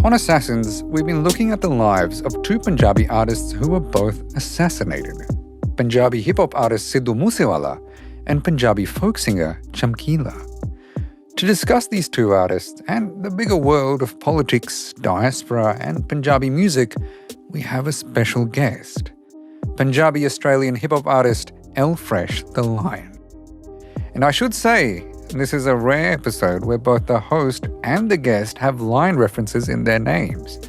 On Assassins, we've been looking at the lives of two Punjabi artists who were both assassinated. Punjabi hip-hop artist Sidhu Moosewala and Punjabi folk singer Chamkila. To discuss these two artists and the bigger world of politics, diaspora and Punjabi music, we have a special guest. Punjabi-Australian hip-hop artist Fresh the Lion. And I should say, this is a rare episode where both the host and the guest have lion references in their names.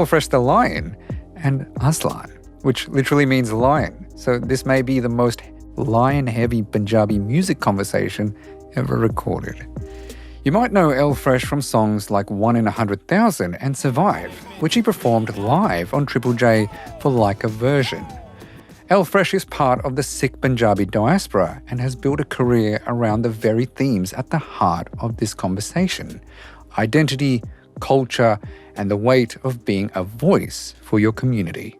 Fresh the Lion and Aslan, which literally means lion. So this may be the most lion-heavy Punjabi music conversation ever recorded. You might know Fresh from songs like 1 in 100,000 and Survive, which he performed live on Triple J for Like a Version. Fresh is part of the Sikh Punjabi diaspora and has built a career around the very themes at the heart of this conversation: identity, culture, and the weight of being a voice for your community.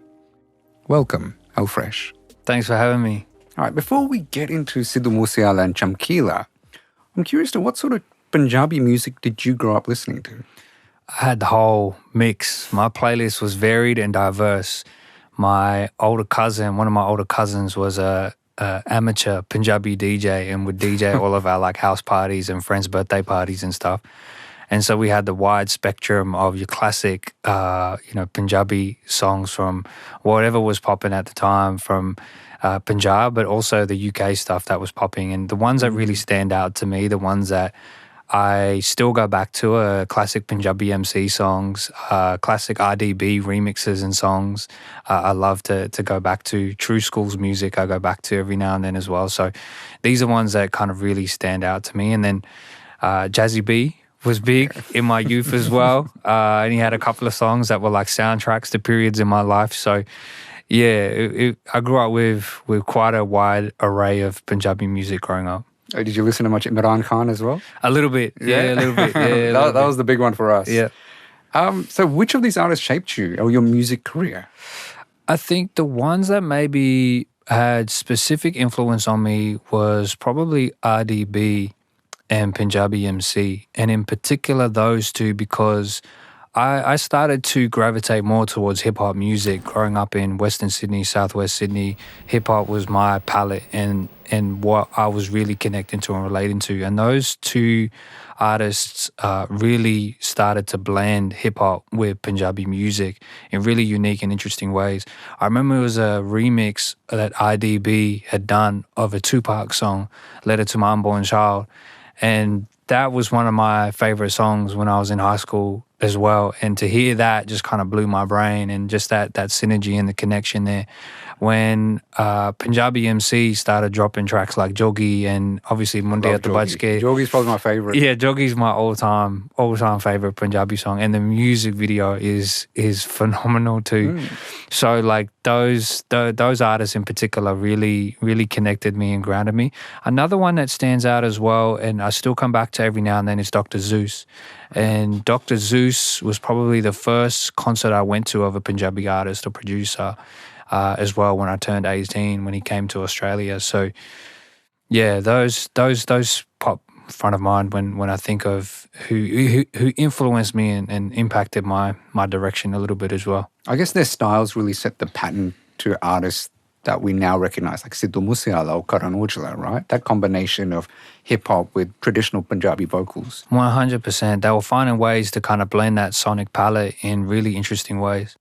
Welcome, Fresh. Thanks for having me. All right, before we get into Sidhu Moosewala and Chamkila, I'm curious to what sort of Punjabi music did you grow up listening to? I had the whole mix. My playlist was varied and diverse. One of my older cousins was a amateur Punjabi DJ and would DJ all of our house parties and friends' birthday parties and stuff. And so we had the wide spectrum of your classic, Punjabi songs from whatever was popping at the time from Punjab, but also the UK stuff that was popping. And the ones that really stand out to me, the ones that I still go back to are classic Punjabi MC songs, classic RDB remixes and songs. I love to go back to True School's music. I go back to every now and then as well. So these are ones that kind of really stand out to me. And then Jazzy B was big in my youth as well. And he had a couple of songs that were like soundtracks to periods in my life. So yeah, I grew up with quite a wide array of Punjabi music growing up. Did you listen to much Imran Khan as well? A little bit, yeah, a little bit. Yeah, that was the big one for us. Yeah. So which of these artists shaped you or your music career? I think the ones that maybe had specific influence on me was probably RDB and Punjabi MC, and in particular those two because I started to gravitate more towards hip-hop music. Growing up in Western Sydney, Southwest Sydney, hip-hop was my palette and what I was really connecting to and relating to. And those two artists really started to blend hip-hop with Punjabi music in really unique and interesting ways. I remember it was a remix that IDB had done of a Tupac song, Letter to My Unborn Child. And that was one of my favorite songs when I was in high school as well. And to hear that just kind of blew my brain, and just that synergy and the connection there. When Punjabi MC started dropping tracks like Jogi and obviously Munde At The Bajke. Jogi's probably my favorite. Yeah, Jogi's my all-time favorite Punjabi song, and the music video is phenomenal too. So those artists in particular really, really connected me and grounded me. Another one that stands out as well, and I still come back to every now and then, is Dr. Zeus. And Dr. Zeus was probably the first concert I went to of a Punjabi artist or producer as well when I turned 18 when he came to Australia. So yeah, those pop front of mind when I think of who influenced me and impacted my direction a little bit as well. I guess their styles really set the pattern to artists that we now recognize, like Sidhu Moosewala or Karan Aujla, right? That combination of hip-hop with traditional Punjabi vocals. 100%. They were finding ways to kind of blend that sonic palette in really interesting ways.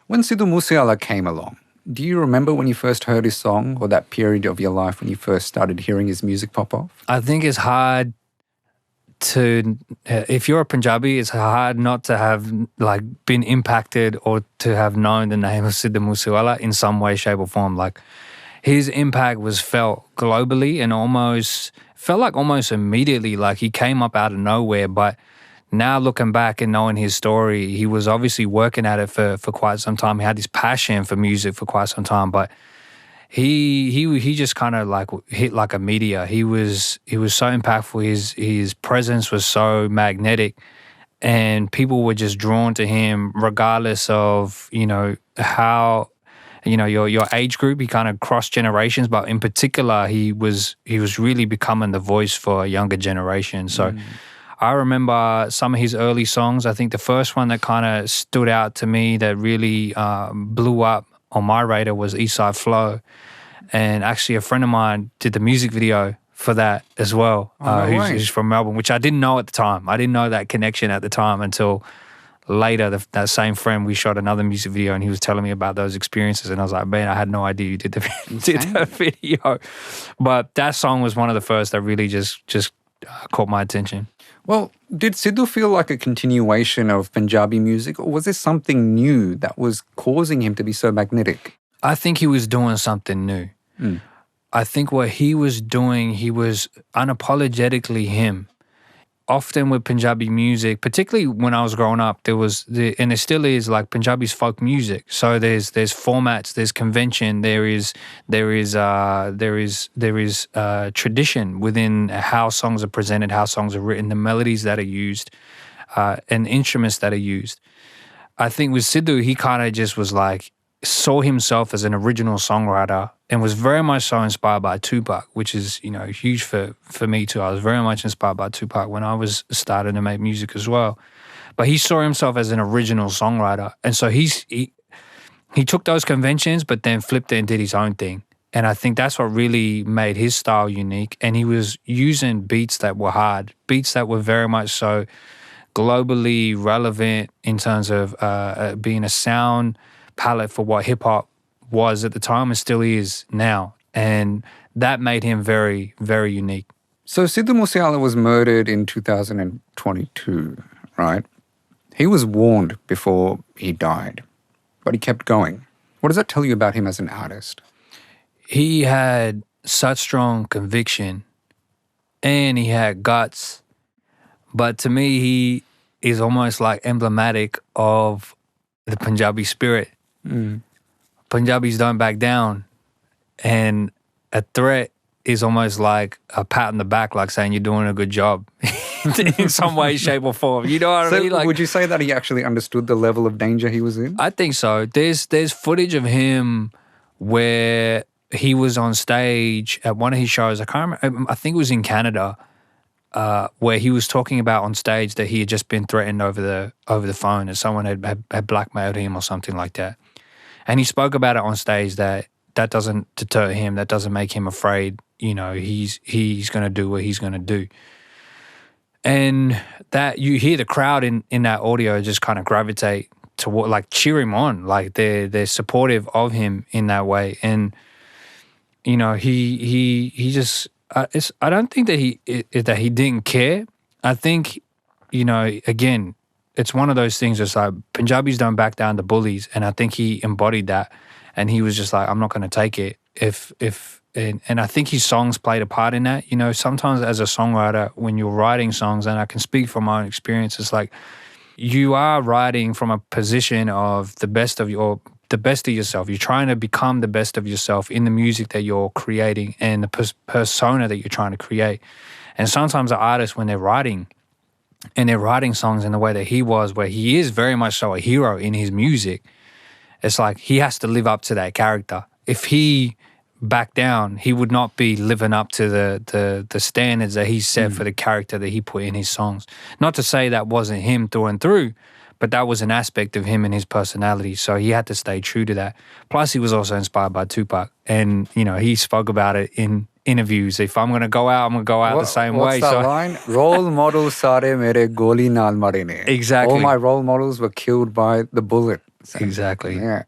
When Sidhu Moosewala came along, do you remember when you first heard his song, or that period of your life when you first started hearing his music pop off? I think it's hard to, if you're a Punjabi, it's hard not to have been impacted or to have known the name of Sidhu Moosewala in some way, shape or form. Like, his impact was felt globally and almost immediately, like he came up out of nowhere. But now looking back and knowing his story, he was obviously working at it for quite some time. He had this passion for music for quite some time, but he just kind of hit like a meteor. He was so impactful. His presence was so magnetic, and people were just drawn to him regardless of how your age group. He kind of crossed generations, but in particular, he was really becoming the voice for a younger generation. So I remember some of his early songs. I think the first one that kind of stood out to me that really blew up on my radar was Eastside Flow. And actually a friend of mine did the music video for that as well, who's from Melbourne, which I didn't know at the time. I didn't know that connection at the time until later. That same friend, we shot another music video and he was telling me about those experiences and I was like, man, I had no idea you did the video. But that song was one of the first that really just caught my attention. Well, did Sidhu feel like a continuation of Punjabi music, or was there something new that was causing him to be so magnetic? I think he was doing something new. I think what he was doing, he was unapologetically him. Often with Punjabi music, particularly when I was growing up, and there still is, like, Punjabi's folk music. So there's formats, there's convention, there is tradition within how songs are presented, how songs are written, the melodies that are used, and instruments that are used. I think with Sidhu, he kind of just was like, saw himself as an original songwriter and was very much so inspired by Tupac, which is, huge for me too. I was very much inspired by Tupac when I was starting to make music as well. But he saw himself as an original songwriter. And so he took those conventions but then flipped it and did his own thing. And I think that's what really made his style unique. And he was using beats that were hard, beats that were very much so globally relevant in terms of being a sound palette for what hip-hop was at the time and still is now. And that made him very, very unique. So Sidhu Moosewala was murdered in 2022, right? He was warned before he died, but he kept going. What does that tell you about him as an artist? He had such strong conviction and he had guts. But to me, he is almost like emblematic of the Punjabi spirit. Punjabis don't back down, and a threat is almost like a pat on the back, like saying you're doing a good job in some way, shape or form. You know what I mean? Like, would you say that he actually understood the level of danger he was in? I think so. There's footage of him where he was on stage at one of his shows. I can't remember. I think it was in Canada, where he was talking about on stage that he had just been threatened over the phone, that someone had blackmailed him or something like that. And he spoke about it on stage that doesn't deter him, that doesn't make him afraid. He's going to do what he's going to do. And that you hear the crowd in that audio just kind of gravitate toward, like, cheer him on, like they're supportive of him in that way. And he just I don't think that he didn't care. I think again, it's one of those things. It's like Punjabis don't back down to bullies, and I think he embodied that. And he was just like, I'm not going to take it. And I think his songs played a part in that. Sometimes as a songwriter, when you're writing songs, and I can speak from my own experience, it's like you are writing from a position of the best of yourself. You're trying to become the best of yourself in the music that you're creating and the persona that you're trying to create. And sometimes an artist, when they're writing songs in the way that he was, where he is very much so a hero in his music, it's like he has to live up to that character. If he backed down, he would not be living up to the standards that he set for the character that he put in his songs. Not to say that wasn't him through and through, but that was an aspect of him and his personality. So he had to stay true to that. Plus, he was also inspired by Tupac. And, he spoke about it in interviews. If I'm going to go out, I'm going to go out the same way. What's that line? Role models sare mere goli naal mare ne. Exactly. All my role models were killed by the bullet. Exactly. Yeah.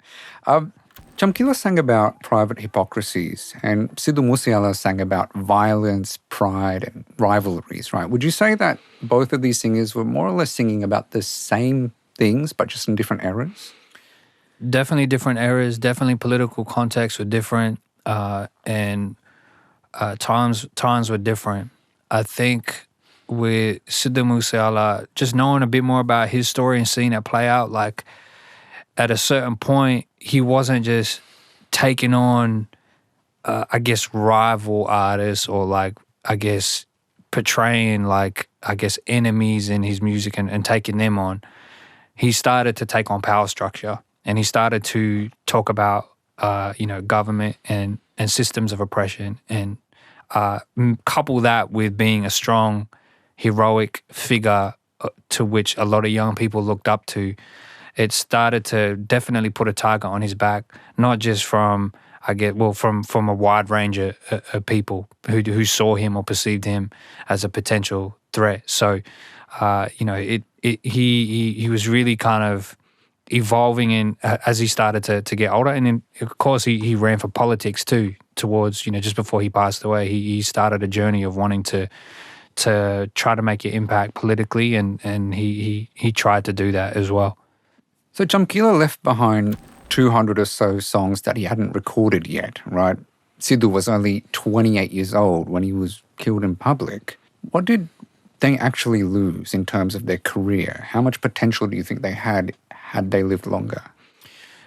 Chamkila sang about private hypocrisies, and Sidhu Moosewala sang about violence, pride, and rivalries, right? Would you say that both of these singers were more or less singing about the same things, but just in different eras? Definitely different eras, definitely political contexts were different, and times were different. I think with Sidhu Moosewala, just knowing a bit more about his story and seeing it play out, like at a certain point, he wasn't just taking on, rival artists or portraying enemies in his music and taking them on. He started to take on power structure, and he started to talk about, government and systems of oppression, and couple that with being a strong heroic figure to which a lot of young people looked up to, it started to definitely put a target on his back, not just from from a wide range of people who saw him or perceived him as a potential threat. So, he was really kind of evolving as he started to get older. And then, of course, he ran for politics too towards, just before he passed away. He started a journey of wanting to try to make an impact politically, and he tried to do that as well. So Chamkila left behind 200 or so songs that he hadn't recorded yet, right? Sidhu was only 28 years old when he was killed in public. What did they actually lose in terms of their career? How much potential do you think they had they lived longer?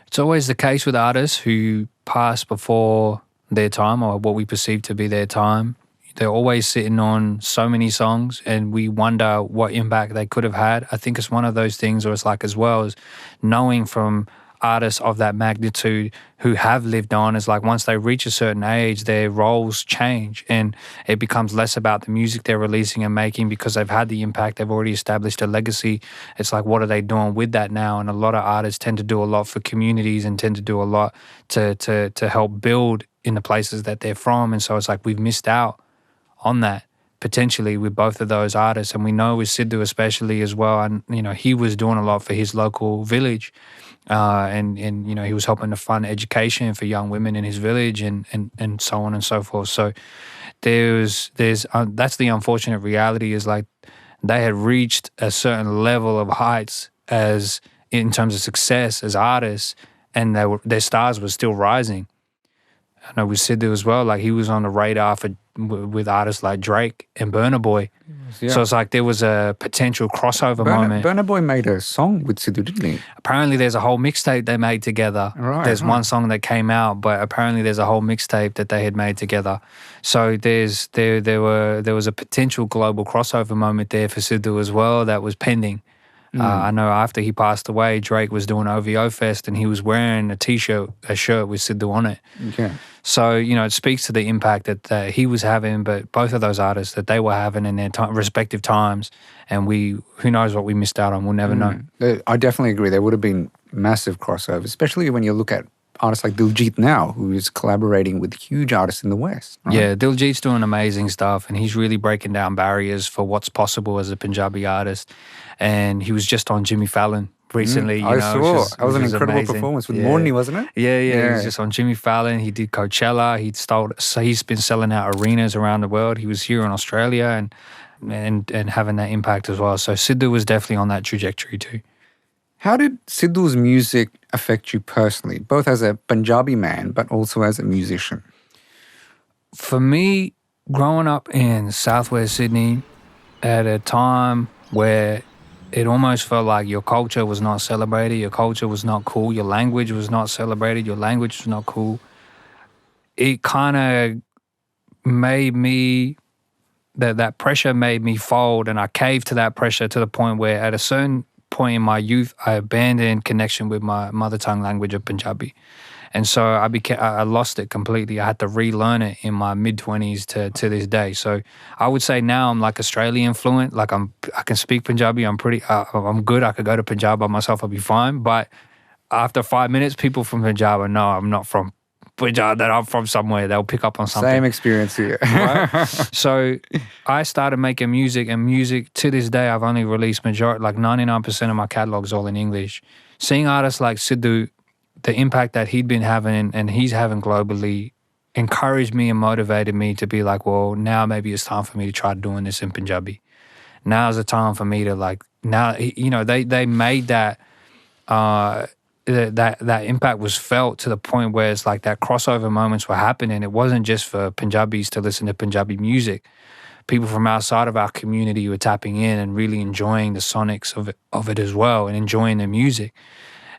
It's always the case with artists who pass before their time, or what we perceive to be their time. They're always sitting on so many songs, and we wonder what impact they could have had. I think it's one of those things, or it's like, as well as knowing from artists of that magnitude who have lived on, is like once they reach a certain age, their roles change and it becomes less about the music they're releasing and making, because they've had the impact, they've already established a legacy. It's like, what are they doing with that now? And a lot of artists tend to do a lot for communities and tend to do a lot to help build in the places that they're from. And so it's like we've missed out on that potentially with both of those artists. And we know with Sidhu especially as well, and he was doing a lot for his local village, and he was helping to fund education for young women in his village, and so on and so forth. So there's that's the unfortunate reality, is like they had reached a certain level of heights as in terms of success as artists, and their stars were still rising. I know with Sidhu as well, like he was on the radar with artists like Drake and Burna Boy. Yeah. So it's like there was a potential crossover moment. Burna Boy made a song with Sidhu, didn't he? Apparently there's a whole mixtape they made together. There's one song that came out, but apparently there's a whole mixtape that they had made together. So there was a potential global crossover moment there for Sidhu as well that was pending. I know after he passed away, Drake was doing OVO Fest and he was wearing a shirt with Sidhu on it. Okay. So, it speaks to the impact that he was having, but both of those artists that they were having in their respective times, and who knows what we missed out on, we'll never know. I definitely agree. There would have been massive crossovers, especially when you look at artists like Diljit now, who is collaborating with huge artists in the West. Right? Yeah, Diljit's doing amazing stuff, and he's really breaking down barriers for what's possible as a Punjabi artist. And he was just on Jimmy Fallon recently. I saw. That was an incredible amazing performance with Morney, wasn't it? Yeah. He was just on Jimmy Fallon. He did Coachella. He's been selling out arenas around the world. He was here in Australia and having that impact as well. So Sidhu was definitely on that trajectory too. How did Sidhu's music affect you personally, both as a Punjabi man but also as a musician? For me, growing up in southwest Sydney at a time where it almost felt like your culture was not celebrated, your culture was not cool, your language was not celebrated, your language was not cool. It kind of made me, that pressure made me fold, and I caved to that pressure to the point where at a certain point in my youth, I abandoned connection with my mother tongue language of Punjabi. And so I lost it completely. I had to relearn it in my mid-20s to this day. So I would say now I'm like Australian fluent. Like I can speak Punjabi. I'm good. I could go to Punjab by myself. I'll be fine. But after 5 minutes, people from Punjab know I'm not from Punjab, that I'm from somewhere. They'll pick up on something. Same experience here. Right? So I started making music, and music to this day, I've only released 99% of my catalog's all in English. Seeing artists like Sidhu, the impact that he'd been having and he's having globally encouraged me and motivated me to be like, well, now maybe it's time for me to try doing this in Punjabi. Now's the time for me to they made that impact was felt to the point where it's like that crossover moments were happening. It wasn't just for Punjabis to listen to Punjabi music. People from outside of our community were tapping in and really enjoying the sonics of it as well, and enjoying the music.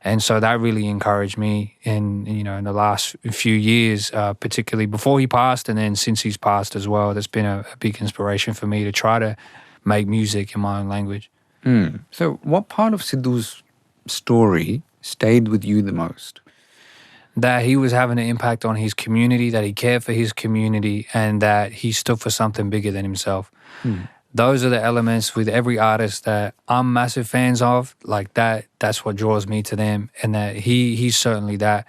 And so that really encouraged me in the last few years, particularly before he passed, and then since he's passed as well. That's been a big inspiration for me to try to make music in my own language. So what part of Sidhu's story stayed with you the most? That he was having an impact on his community, that he cared for his community, and that he stood for something bigger than himself. those are the elements with every artist that I'm massive fans of. Like that's what draws me to them, and that he's certainly that.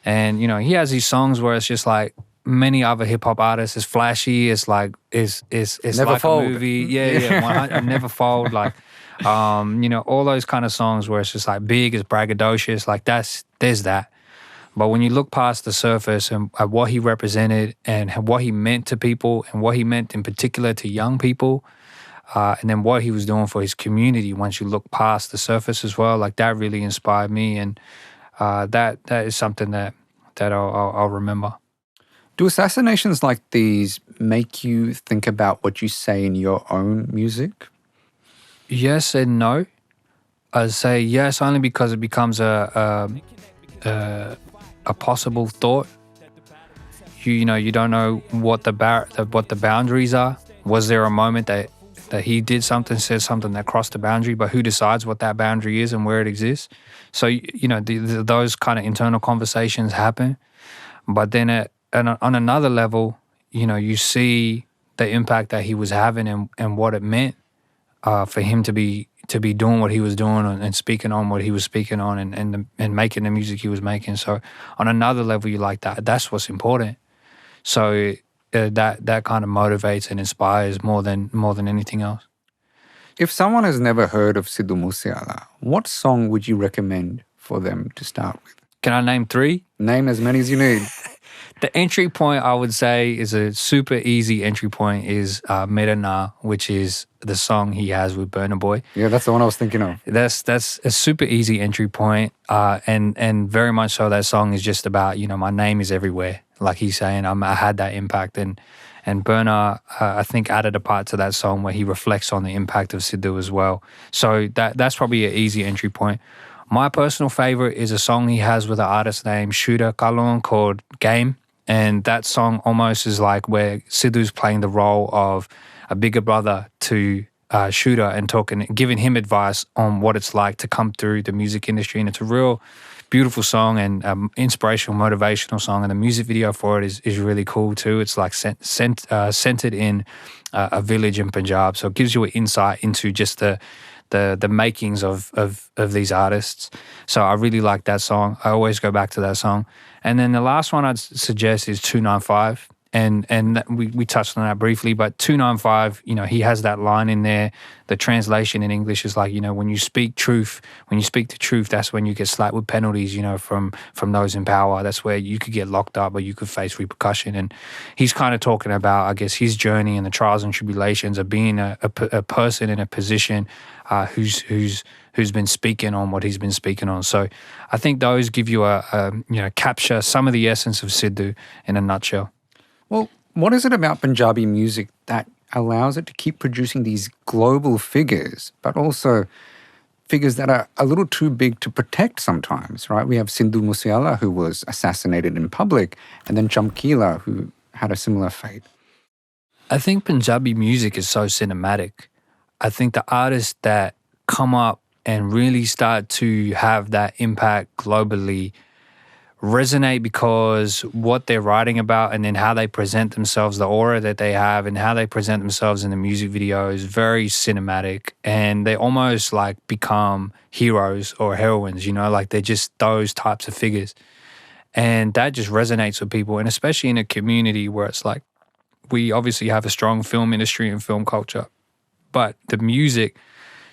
And he has these songs where it's just like many other hip hop artists. It's flashy. It's like it's Never like Fold. a movie. Yeah. Never Fold. Like all those kind of songs where it's just like big, it's braggadocious. Like there's that. But when you look past the surface and at what he represented and what he meant to people and what he meant in particular to young people, and then what he was doing for his community, once you look past the surface as well, like that really inspired me, and that is something that I'll remember. Do assassinations like these make you think about what you say in your own music? Yes and no. I'd say yes only because it becomes a possible thought. You don't know what the boundaries are. Was there a moment that he did something, said something that crossed the boundary, but who decides what that boundary is and where it exists? So those kind of internal conversations happen. But then on another level, you see the impact that he was having and what it meant for him to be doing what he was doing and speaking on what he was speaking on and making the music he was making. So on another level, you like that. That's what's important. So that kind of motivates and inspires more than anything else. If someone has never heard of Sidhu Moosewala, what song would you recommend for them to start with? Can I name 3? Name as many as you need. The entry point, I would say, is a super easy entry point is Merana, which is the song he has with Burna Boy. Yeah, that's the one I was thinking of. That's a super easy entry point, and very much so that song is just about, my name is everywhere. Like he's saying, I had that impact. And Burna, I think, added a part to that song where he reflects on the impact of Sidhu as well. So that's probably an easy entry point. My personal favorite is a song he has with an artist named Shooter Kalon called Game. And that song almost is like where Sidhu's playing the role of a bigger brother to Shooter and giving him advice on what it's like to come through the music industry. And it's a real beautiful song and inspirational, motivational song. And the music video for it is really cool too. It's like centered in a village in Punjab. So it gives you an insight into just the makings of these artists. So I really like that song. I always go back to that song. And then the last one I'd suggest is 295. And we touched on that briefly, but 295, he has that line in there. The translation in English is like, when you speak the truth, that's when you get slapped with penalties, from those in power. That's where you could get locked up or you could face repercussion. And he's kind of talking about, I guess, his journey and the trials and tribulations of being a person in a position who's been speaking on what he's been speaking on. So I think those give you capture some of the essence of Sidhu in a nutshell. Well, what is it about Punjabi music that allows it to keep producing these global figures, but also figures that are a little too big to protect sometimes, right? We have Sidhu Moosewala, who was assassinated in public, and then Chamkila, who had a similar fate. I think Punjabi music is so cinematic. I think the artists that come up and really start to have that impact globally resonate because what they're writing about and then how they present themselves, the aura that they have and how they present themselves in the music video is very cinematic, and they almost like become heroes or heroines, like they're just those types of figures. And that just resonates with people, and especially in a community where it's like we obviously have a strong film industry and film culture, but the music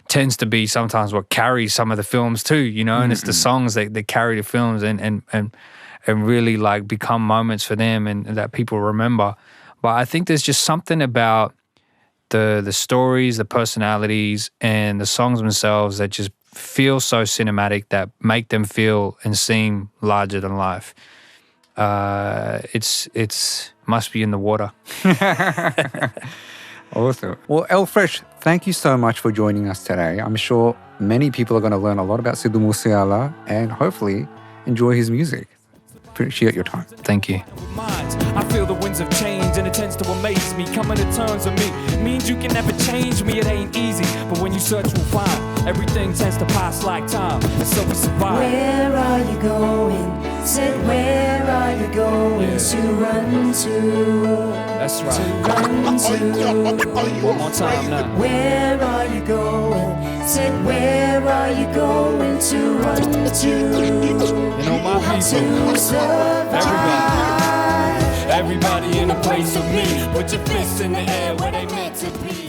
tends to be sometimes what carries some of the films too, and it's the songs that carry the films and really like become moments for them and that people remember. But I think there's just something about the stories, the personalities, and the songs themselves that just feel so cinematic that make them feel and seem larger than life. It's must be in the water. Awesome. Well, Elfresh, thank you so much for joining us today. I'm sure many people are going to learn a lot about Sidhu Moosewala and hopefully enjoy his music. Appreciate your time. Thank you. I feel the winds of change and it tends to amaze me. Coming to terms with me means you can never change me. It ain't easy, but when you search, you'll find everything tends to pass like time, and so we survive. Where are you going? Said, where are you going to run to? That's right. Run to. One more time now. Where are you going? Said, where are you going to run to? You know my people. To survive. Everybody in a place with me. Put your fists in the air where they meant to be.